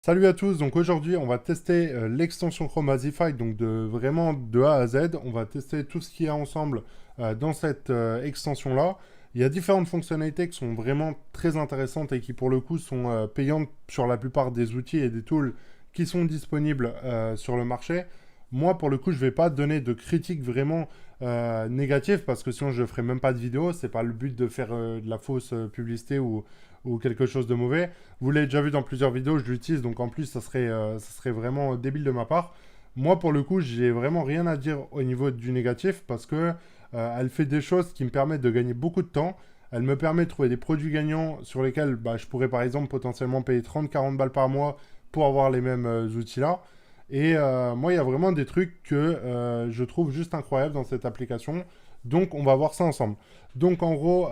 Salut à tous, donc aujourd'hui on va tester l'extension Chrome Asify, donc vraiment de A à Z. On va tester tout ce qu'il y a ensemble dans cette extension-là. Il y a différentes fonctionnalités qui sont vraiment très intéressantes et qui pour le coup sont payantes sur la plupart des outils et des tools qui sont disponibles sur le marché. Moi pour le coup je ne vais pas donner de critiques vraiment négatives parce que sinon je ne ferai même pas de vidéo. C'est pas le but de faire de la fausse publicité ou quelque chose de mauvais. Vous l'avez déjà vu dans plusieurs vidéos, je l'utilise, donc en plus, ça serait vraiment débile de ma part. Moi, pour le coup, j'ai vraiment rien à dire au niveau du négatif parce que elle fait des choses qui me permettent de gagner beaucoup de temps. Elle me permet de trouver des produits gagnants sur lesquels je pourrais par exemple potentiellement payer 30-40 balles par mois pour avoir les mêmes outils-là. Et moi, il y a vraiment des trucs que je trouve juste incroyables dans cette application. Donc, on va voir ça ensemble. Donc, en gros,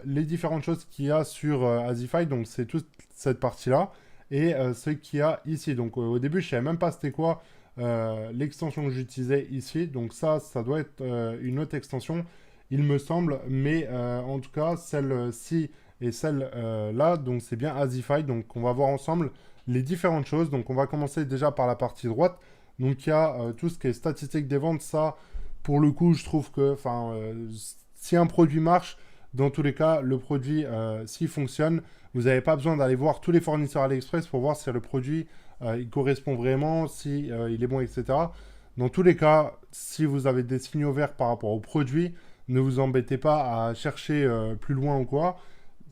les différentes choses qu'il y a sur Asify, donc c'est toute cette partie-là. Et ce qu'il y a ici. Donc, au début, je ne savais même pas c'était quoi l'extension que j'utilisais ici. Donc, ça doit être une autre extension, il me semble. Mais en tout cas, celle-ci et celle-là, donc c'est bien Asify. Donc, on va voir ensemble les différentes choses. Donc, on va commencer déjà par la partie droite. Donc, il y a tout ce qui est statistique des ventes. Ça, pour le coup, je trouve que si un produit marche, dans tous les cas, le produit, s'il fonctionne, vous n'avez pas besoin d'aller voir tous les fournisseurs AliExpress pour voir si le produit il correspond vraiment, si il est bon, etc. Dans tous les cas, si vous avez des signaux verts par rapport au produit, ne vous embêtez pas à chercher plus loin ou quoi.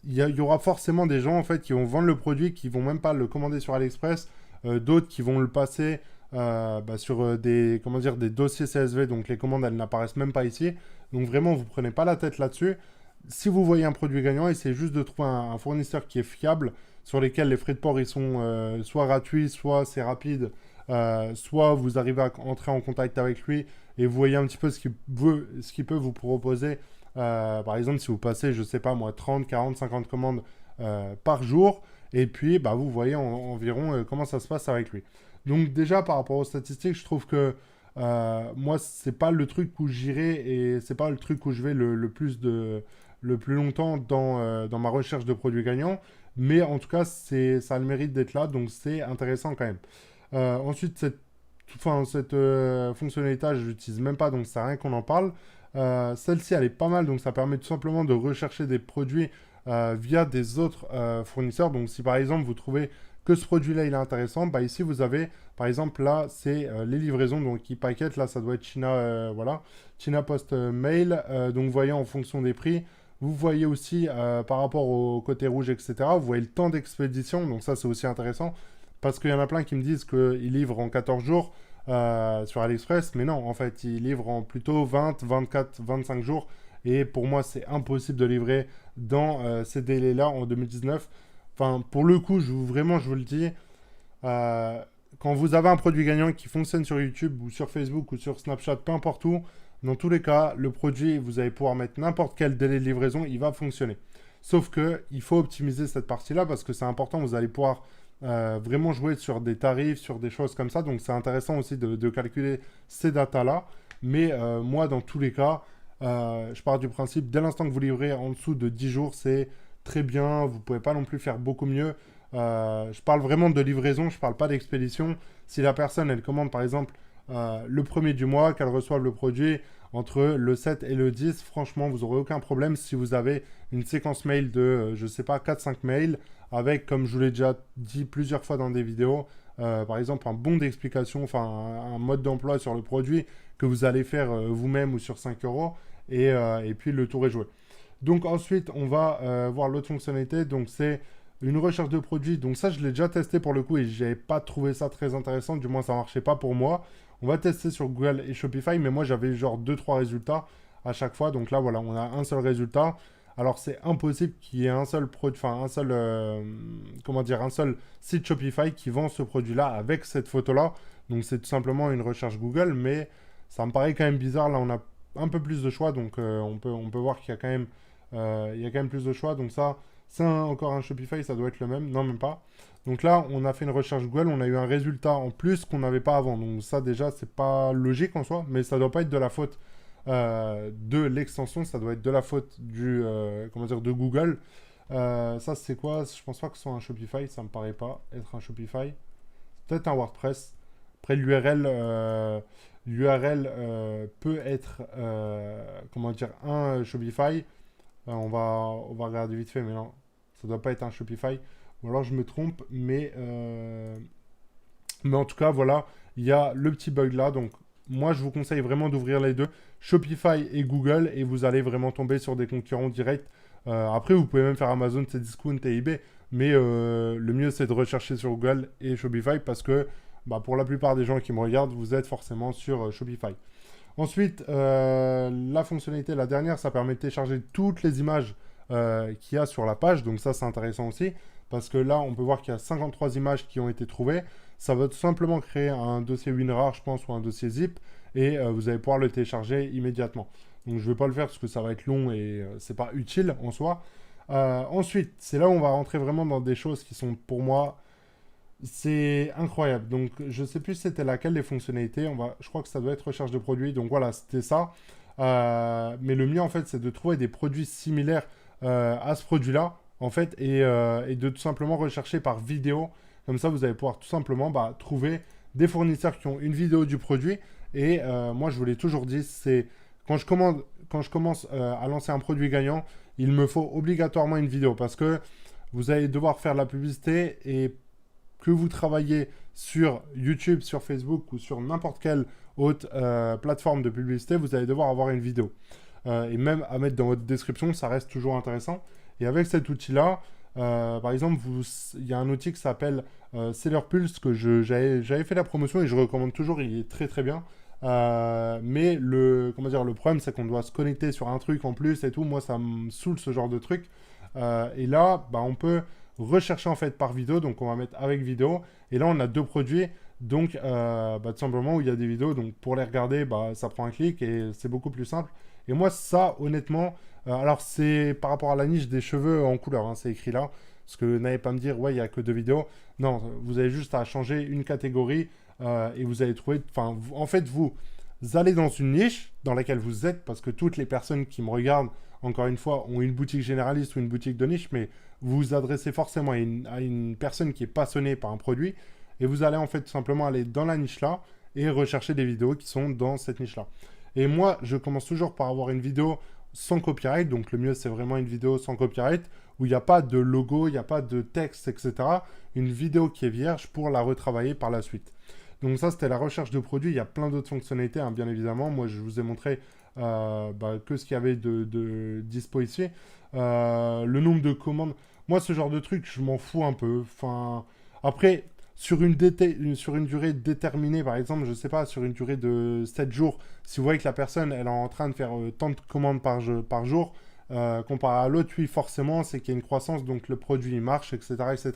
Il y aura forcément des gens en fait qui vont vendre le produit, qui vont même pas le commander sur AliExpress, d'autres qui vont le passer sur des, comment dire, des dossiers CSV, donc les commandes elles n'apparaissent même pas ici. Donc vraiment vous prenez pas la tête là-dessus. Si vous voyez un produit gagnant, essayez juste de trouver un fournisseur qui est fiable, sur lesquels les frais de port ils sont soit gratuits, soit c'est rapide, soit vous arrivez à entrer en contact avec lui et vous voyez un petit peu ce qu'il peut vous proposer. Par exemple, si vous passez, je sais pas moi, 30, 40, 50 commandes par jour, et puis vous voyez environ comment ça se passe avec lui. Donc déjà par rapport aux statistiques, je trouve que moi c'est pas le truc où j'irai et c'est pas le truc où je vais le plus longtemps dans ma recherche de produits gagnants, mais en tout cas ça a le mérite d'être là, donc c'est intéressant quand même. Ensuite cette fonctionnalité je l'utilise même pas, donc ça sert à rien qu'on en parle. Celle-ci elle est pas mal, donc ça permet tout simplement de rechercher des produits via des autres fournisseurs. Donc si par exemple vous trouvez que ce produit-là il est intéressant, ici vous avez par exemple là c'est les livraisons donc qui paquettent, là ça doit être China, voilà, China Post Mail. Donc vous voyez en fonction des prix, vous voyez aussi par rapport au côté rouge, etc. Vous voyez le temps d'expédition, donc ça c'est aussi intéressant parce qu'il y en a plein qui me disent qu'ils livrent en 14 jours sur AliExpress, mais non, en fait ils livrent en plutôt 20, 24, 25 jours. Et pour moi, c'est impossible de livrer dans ces délais-là en 2019. Enfin, pour le coup, vraiment, je vous le dis, euh, quand vous avez un produit gagnant qui fonctionne sur YouTube ou sur Facebook ou sur Snapchat, peu importe où, dans tous les cas, le produit, vous allez pouvoir mettre n'importe quel délai de livraison, il va fonctionner. Sauf que il faut optimiser cette partie-là parce que c'est important, vous allez pouvoir vraiment jouer sur des tarifs, sur des choses comme ça. Donc c'est intéressant aussi de calculer ces datas-là. Mais moi, dans tous les cas, je pars du principe, dès l'instant que vous livrez en dessous de 10 jours, c'est très bien. Vous ne pouvez pas non plus faire beaucoup mieux. Je parle vraiment de livraison, je ne parle pas d'expédition. Si la personne, elle commande par exemple le premier du mois, qu'elle reçoive le produit entre le 7 et le 10, franchement, vous n'aurez aucun problème si vous avez une séquence mail de, je ne sais pas, 4-5 mails avec, comme je vous l'ai déjà dit plusieurs fois dans des vidéos, par exemple un bon d'explication, enfin un mode d'emploi sur le produit que vous allez faire vous-même ou sur 5 euros et puis le tour est joué. Donc ensuite, on va voir l'autre fonctionnalité. Donc c'est une recherche de produits. Donc ça, je l'ai déjà testé pour le coup et j'avais pas trouvé ça très intéressant. Du moins, ça marchait pas pour moi. On va tester sur Google et Shopify, mais moi, j'avais genre deux trois résultats à chaque fois. Donc là, voilà, on a un seul résultat. Alors c'est impossible qu'il y ait un seul produit, enfin un seul, comment dire, un seul site Shopify qui vend ce produit-là avec cette photo-là. Donc c'est tout simplement une recherche Google, mais ça me paraît quand même bizarre. Là, on a un peu plus de choix, donc on peut voir qu'il y a quand même il y a quand même plus de choix. Donc ça, c'est encore un Shopify, ça doit être le même. Non, même pas. Donc là, on a fait une recherche Google, on a eu un résultat en plus qu'on n'avait pas avant. Donc ça, déjà, c'est pas logique en soi, mais ça doit pas être de la faute de l'extension, ça doit être de la faute comment dire, de Google. Ça, c'est quoi? Je pense pas que ce soit un Shopify, ça me paraît pas être un Shopify. peut-être un WordPress. Après, l'URL peut être, comment dire, un Shopify. On va regarder vite fait, mais non, ça doit pas être un Shopify. Ou alors je me trompe, mais en tout cas, voilà, il y a le petit bug là. Donc, moi, je vous conseille vraiment d'ouvrir les deux, Shopify et Google, et vous allez vraiment tomber sur des concurrents directs. Après, vous pouvez même faire Amazon, Cdiscount et eBay, mais le mieux, c'est de rechercher sur Google et Shopify parce que bah, pour la plupart des gens qui me regardent, vous êtes forcément sur Shopify. Ensuite, la fonctionnalité, la dernière, ça permet de télécharger toutes les images qu'il y a sur la page. Donc ça, c'est intéressant aussi. Parce que là, on peut voir qu'il y a 53 images qui ont été trouvées. Ça va tout simplement créer un dossier WinRAR, je pense, ou un dossier zip. Et vous allez pouvoir le télécharger immédiatement. Donc je ne vais pas le faire parce que ça va être long et c'est pas utile en soi. Ensuite, c'est là où on va rentrer vraiment dans des choses qui sont pour moi c'est incroyable. Donc, je ne sais plus c'était laquelle des fonctionnalités. Je crois que ça doit être recherche de produits. Donc voilà, c'était ça. Mais le mieux, en fait, c'est de trouver des produits similaires à ce produit-là, en fait, et de tout simplement rechercher par vidéo. Comme ça, vous allez pouvoir tout simplement bah, trouver des fournisseurs qui ont une vidéo du produit. Et moi, je vous l'ai toujours dit, c'est quand je commence à lancer un produit gagnant, il me faut obligatoirement une vidéo parce que vous allez devoir faire de la publicité et que vous travaillez sur YouTube, sur Facebook ou sur n'importe quelle autre plateforme de publicité, vous allez devoir avoir une vidéo. Et même à mettre dans votre description, ça reste toujours intéressant. Et avec cet outil-là, par exemple, il y a un outil qui s'appelle Seller Pulse que j'avais fait la promotion et je recommande toujours, il est très très bien. Mais comment dire, le problème, c'est qu'on doit se connecter sur un truc en plus et tout. Moi, ça me saoule ce genre de truc. Et là, bah, on peut rechercher en fait par vidéo, donc on va mettre avec vidéo, et là on a deux produits, donc bah, tout simplement où il y a des vidéos, donc pour les regarder, bah, ça prend un clic et c'est beaucoup plus simple. Et moi ça honnêtement, alors c'est par rapport à la niche des cheveux en couleur, hein, c'est écrit là, parce que n'allez pas me dire ouais il y a que deux vidéos, non, vous avez juste à changer une catégorie et vous allez trouver, enfin en fait vous allez dans une niche dans laquelle vous êtes, parce que toutes les personnes qui me regardent, encore une fois, ont une boutique généraliste ou une boutique de niche, mais vous vous adressez forcément à une personne qui est passionnée par un produit, et vous allez en fait tout simplement aller dans la niche-là et rechercher des vidéos qui sont dans cette niche-là. Et moi, je commence toujours par avoir une vidéo sans copyright, donc le mieux c'est vraiment une vidéo sans copyright, où il n'y a pas de logo, il n'y a pas de texte, etc. Une vidéo qui est vierge pour la retravailler par la suite. Donc ça, c'était la recherche de produits. Il y a plein d'autres fonctionnalités, hein, bien évidemment. Moi, je vous ai montré bah, que ce qu'il y avait de dispo ici. Le nombre de commandes. Moi, ce genre de truc, je m'en fous un peu. Enfin, après, sur une durée déterminée, par exemple, je ne sais pas, sur une durée de 7 jours, si vous voyez que la personne, elle est en train de faire tant de commandes par jour, comparé à l'autre, oui, forcément, c'est qu'il y a une croissance, donc le produit il marche, etc., etc.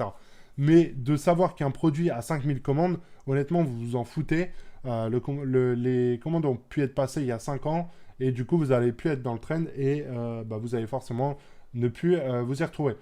Mais de savoir qu'un produit a 5000 commandes, honnêtement, vous vous en foutez. Les commandes ont pu être passées il y a 5 ans et du coup, vous n'allez plus être dans le trend et bah, vous allez forcément ne plus vous y retrouver.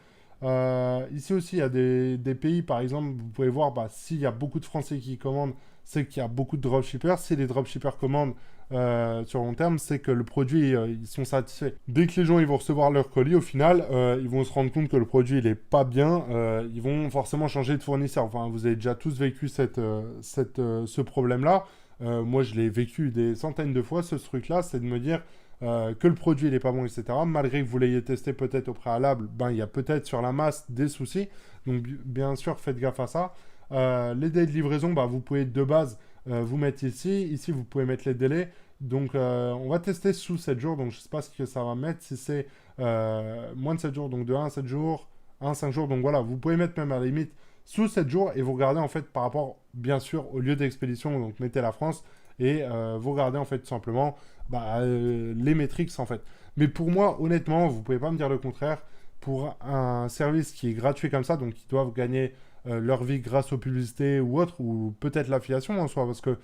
Ici aussi, il y a des pays, par exemple, vous pouvez voir bah, s'il y a beaucoup de Français qui commandent, c'est qu'il y a beaucoup de dropshippers. Si les dropshippers commandent sur long terme, c'est que le produit, ils sont satisfaits. Dès que les gens ils vont recevoir leur colis, au final, ils vont se rendre compte que le produit il est pas bien, ils vont forcément changer de fournisseur. Enfin, vous avez déjà tous vécu ce problème-là. Moi, je l'ai vécu des centaines de fois, ce truc-là, c'est de me dire que le produit n'est pas bon, etc. Malgré que vous l'ayez testé peut-être au préalable, ben, il y a peut-être sur la masse des soucis. Donc, bien sûr, faites gaffe à ça. Les délais de livraison, bah, vous pouvez de base vous mettre ici. Ici, vous pouvez mettre les délais. Donc, on va tester sous 7 jours. Donc, je ne sais pas ce que ça va mettre. Si c'est moins de 7 jours, donc de 1 à 7 jours, 1 à 5 jours. Donc, voilà, vous pouvez mettre même à la limite sous 7 jours et vous regardez en fait par rapport, bien sûr, au lieu d'expédition. Donc, mettez la France et vous regardez en fait tout simplement bah, les métriques en fait. Mais pour moi, honnêtement, vous pouvez pas me dire le contraire. Pour un service qui est gratuit comme ça, donc ils doivent gagner leur vie grâce aux publicités ou autre, ou peut-être l'affiliation en soi, parce que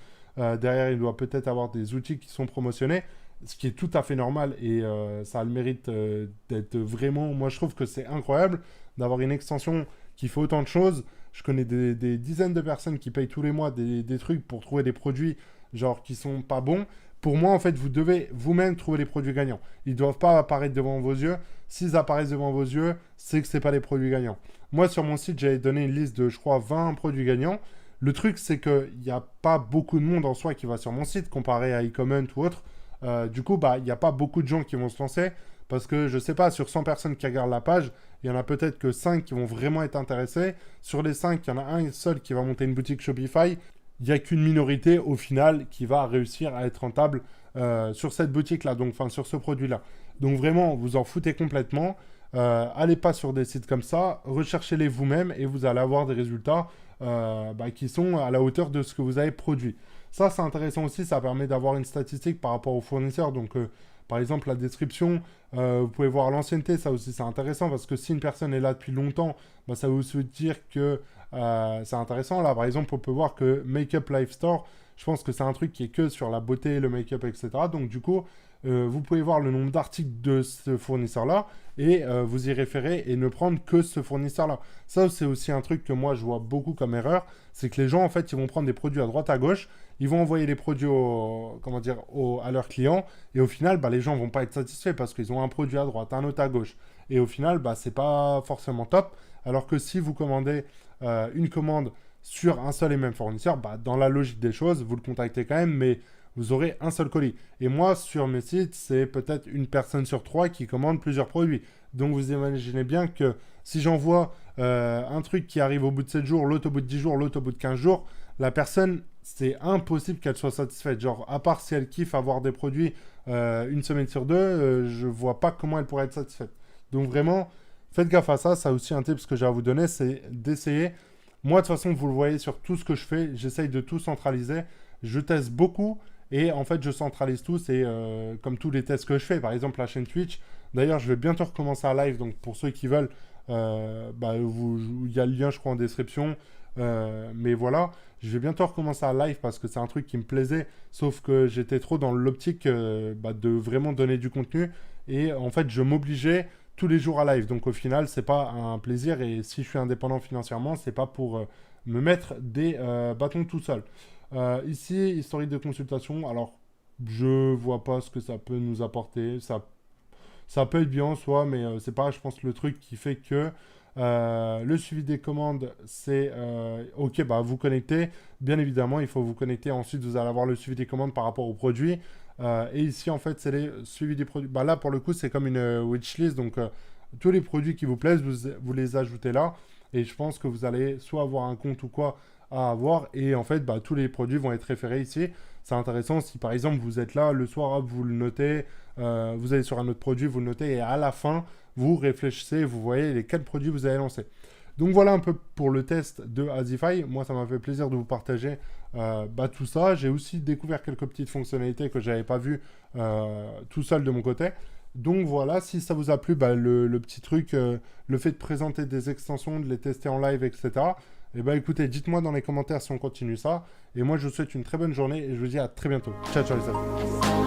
derrière, il doit peut-être avoir des outils qui sont promotionnés, ce qui est tout à fait normal et ça a le mérite d'être vraiment... Moi, je trouve que c'est incroyable d'avoir une extension qui fait autant de choses. Je connais des dizaines de personnes qui payent tous les mois des trucs pour trouver des produits genre qui sont pas bons. Pour moi, en fait, vous devez vous-même trouver les produits gagnants. Ils ne doivent pas apparaître devant vos yeux. S'ils apparaissent devant vos yeux, c'est que ce n'est pas les produits gagnants. Moi, sur mon site, j'avais donné une liste de, je crois, 20 produits gagnants. Le truc, c'est qu'il n'y a pas beaucoup de monde en soi qui va sur mon site comparé à eComment ou autre. Du coup, il n'y a pas beaucoup de gens qui vont se lancer parce que, je sais pas, sur 100 personnes qui regardent la page, il y en a peut-être que 5 qui vont vraiment être intéressés. Sur les 5, il y en a un seul qui va monter une boutique Shopify. Il n'y a qu'une minorité, au final, qui va réussir à être rentable sur cette boutique-là, donc enfin sur ce produit-là. Donc vraiment, vous en foutez complètement. Allez pas sur des sites comme ça, recherchez-les vous-même et vous allez avoir des résultats qui sont à la hauteur de ce que vous avez produit. Ça, c'est intéressant aussi, ça permet d'avoir une statistique par rapport aux fournisseurs. Donc, par exemple, la description, vous pouvez voir l'ancienneté, ça aussi c'est intéressant parce que si une personne est là depuis longtemps, ça veut aussi dire que c'est intéressant. Là, par exemple, on peut voir que Makeup Life Store, je pense que c'est un truc qui est que sur la beauté, le make-up, etc. Donc, du coup, vous pouvez voir le nombre d'articles de ce fournisseur-là et vous y référer et ne prendre que ce fournisseur-là. Ça, c'est aussi un truc que moi, je vois beaucoup comme erreur. C'est que les gens, en fait, ils vont prendre des produits à droite, à gauche. Ils vont envoyer les produits à leurs clients. Et au final, les gens vont pas être satisfaits parce qu'ils ont un produit à droite, un autre à gauche. Et au final, c'est pas forcément top. Alors que si vous commandez une commande sur un seul et même fournisseur, dans la logique des choses, vous le contactez quand même, mais vous aurez un seul colis. Et moi, sur mes sites, c'est peut-être une personne sur 3 qui commande plusieurs produits. Donc, vous imaginez bien que si j'envoie un truc qui arrive au bout de 7 jours, l'autre au bout de 10 jours, l'autre au bout de 15 jours, la personne, c'est impossible qu'elle soit satisfaite. Genre, à part si elle kiffe avoir des produits une semaine sur deux, je vois pas comment elle pourrait être satisfaite. Donc, vraiment, faites gaffe à ça. Ça aussi, un tip que j'ai à vous donner, c'est d'essayer. Moi, de toute façon, vous le voyez sur tout ce que je fais, j'essaye de tout centraliser. Je teste beaucoup. Et en fait, je centralise tout. C'est comme tous les tests que je fais. Par exemple, la chaîne Twitch. D'ailleurs, je vais bientôt recommencer à live. Donc, pour ceux qui veulent, il y a le lien, je crois, en description. Mais voilà, je vais bientôt recommencer à live parce que c'est un truc qui me plaisait. Sauf que j'étais trop dans l'optique de vraiment donner du contenu. Et en fait, je m'obligeais tous les jours à live. Donc, au final, c'est pas un plaisir. Et si je suis indépendant financièrement, c'est pas pour me mettre des bâtons tout seul. Ici, historique de consultation. Alors, je vois pas ce que ça peut nous apporter. Ça peut être bien en soi, mais c'est pas, je pense, le truc qui fait que le suivi des commandes, c'est OK, vous connectez. Bien évidemment, il faut vous connecter. Ensuite, vous allez avoir le suivi des commandes par rapport aux produits. Et ici, en fait, c'est les suivis des produits. Là, pour le coup, c'est comme une wishlist. Donc, tous les produits qui vous plaisent, vous les ajoutez là. Et je pense que vous allez soit avoir un compte ou quoi à avoir. Et en fait, tous les produits vont être référés ici. C'est intéressant si par exemple vous êtes là le soir, hop, vous le notez, vous allez sur un autre produit, vous le notez et à la fin, vous réfléchissez, vous voyez les 4 produits que vous allez lancer. Donc voilà un peu pour le test de Azify. Moi, ça m'a fait plaisir de vous partager tout ça. J'ai aussi découvert quelques petites fonctionnalités que je n'avais pas vues tout seul de mon côté. Donc voilà, si ça vous a plu, le petit truc, le fait de présenter des extensions, de les tester en live, etc. Écoutez, dites-moi dans les commentaires si on continue ça. Et moi, je vous souhaite une très bonne journée et je vous dis à très bientôt. Ciao, ciao les amis.